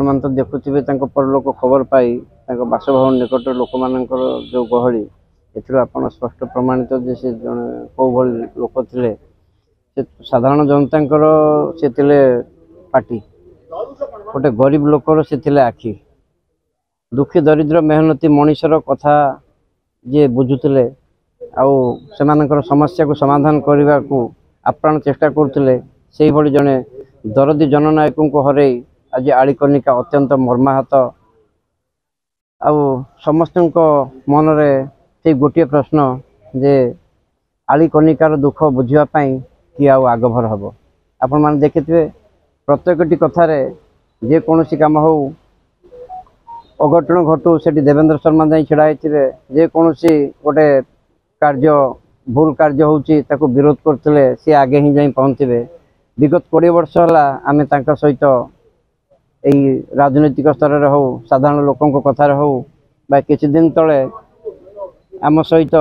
मान तो देखुवे परलोक खबर पाई बासभवन निकट लोक मान जो गहली आप स्पष्ट प्रमाणित जे से जड़े कौ भाई लोक थे साधारण जनता से पार्टी गोटे गरीब लोकर से आखि दुखी दरिद्र मेहनती मनीषर कथा जे बुझुले आर समस्या को समाधान करने को आप्राण चेष्टा करते से भाई जड़े दरदी जननायक को हर आज आलिकनिका अत्यंत मर्माहत आउ समस्त मनरे से गोटे प्रश्न जे आलिकनिकार दुख बुझापी कि आगभर हम आपण मैंने देखिए प्रत्येकटी कथार जेकोसी कम हो अघटन घटू से देवेंद्र शर्मा जाई छिड़ा होते जेकोसी गोटे कार्य भूल कार्य हो विरोध करते सी आगे ही जाई पहुँचे विगत 20 वर्ष है आम सहित यही राजनैतिक स्तर में हो साधारण लोकों कथार हो किसी दिन तले आम सहित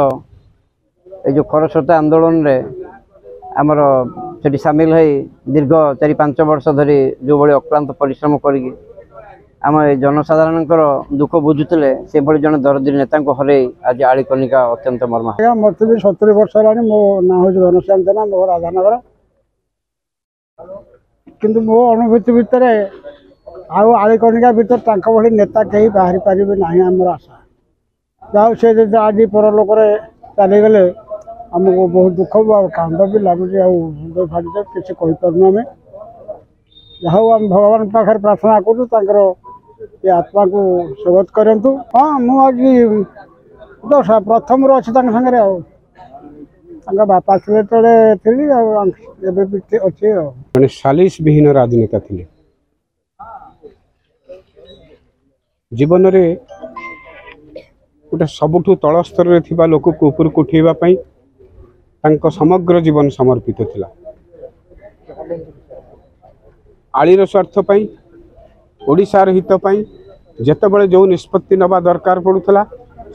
जो खरस्रोता आंदोलन रे आमर से सामिल है दीर्घ 4-5 वर्ष धरी जो भाई अक्लांत परिश्रम करी आम जनसाधारण दुख बुझुते से भाई जन दरदी नेता हर आज आलिकनिका अत्यंत मर्मा मत भी 70 वर्ष है मो ना हूँ घनश्याम जेना मो राधानगर किंतु मो अनुभूति भितर आलिकनिका भर भली नेता कहीं बाहरी पारे ना आमर आशा जाओ से आज परलोक चलीगले आमको बहुत दुख कांद भी लगुच हृदय फाटी किसी कहीपरु आम जाऊ आम भगवान पाखे प्रार्थना करूँ ये आत्मा को स्वागत करूँ। हाँ मुझे तो प्रथम अच्छी सागर बापा थे थी अच्छे सालिस विहीन राजनेता थे जीवन रे गोटे सबुठु तल स्तर रे थिबा लोक को ऊपर को उठेबा पई तांको समग्र जीवन समर्पित थिला। आलीर स्वार्थ पई ओडिसार हित पई जेतेबेले जो निष्पत्ति नबा दरकार पड़ुथला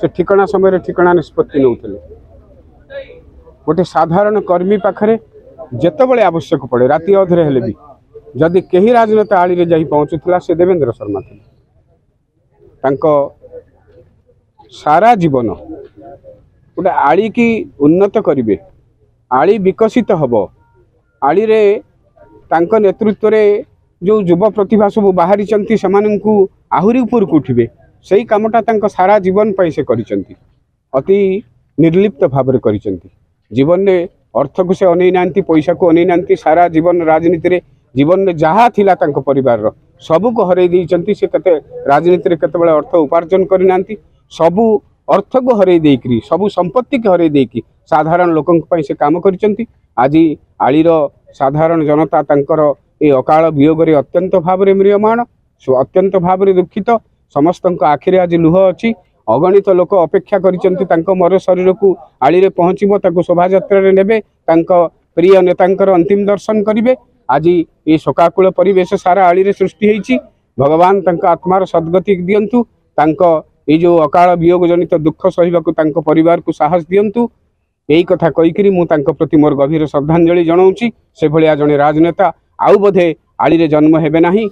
से ठिकाना समय रे ठिकाना निष्पत्ति नउथले। गोटे साधारण कर्मी पाखरे जेतेबेले आवश्यक पड़े राति अधरे हेले भी जदि केही राजनेता आली रे जाई पहुंचुथला से देवेंद्र शर्मा थे। तांको सारा जीवन गोटे आली की उन्नत करिवे आली विकसित हब आली रे तांको नेतृत्व रे जो युवा प्रतिभा सब बाहरी चंती समानंकु आहुरी ऊपर को उठिबे सही कामटा तांको सारा जीवन पई से करिसंती अति निर्लिप्त भाव रे करिसंती। जीवन ने अर्थ को से अनै नांती पैसा को अनै नांती सारा जीवन राजनीति रे जीवन में जहाँ थिला तांको परिवार रो सबू को हरई देइचंती से कते राजनीति रे कते बेले अर्थ उपार्जन करि नांती सबू अर्थ को हरई देइकरी सबू संपत्ति के हरई देइकी साधारण लोकन पई से काम करिसंती। आज आलीर साधारण जनता तांकर ए अकाल वियोग रे अत्यंत भाव रे म्रियमाण अत्यंत भाव रे दुखित समस्त आखिरे आज लुह अछि अगणित लोक अपेक्षा करिसंती तांको मर शरीर को आली रे पहुँचबो ताको शोभा यात्रा रे नेबे तांको प्रिय नेतांकर अंतिम दर्शन करिवे। आज ये शोकाकुल परिवेश सारा आली रे सृष्टि होईची भगवान तांका आत्मार सद्गति दियंतु तांको ये जो अकाल वियोग जनित दुख सहिबाकु तांको परिवार को साहस दियंतु यही कथा कहीकि मु तांको प्रति मोर गभीर श्रद्धांजलि जनाऊँची से भलिया जने राजनेता आउ बोधे आली रे जन्म हेबे नाही।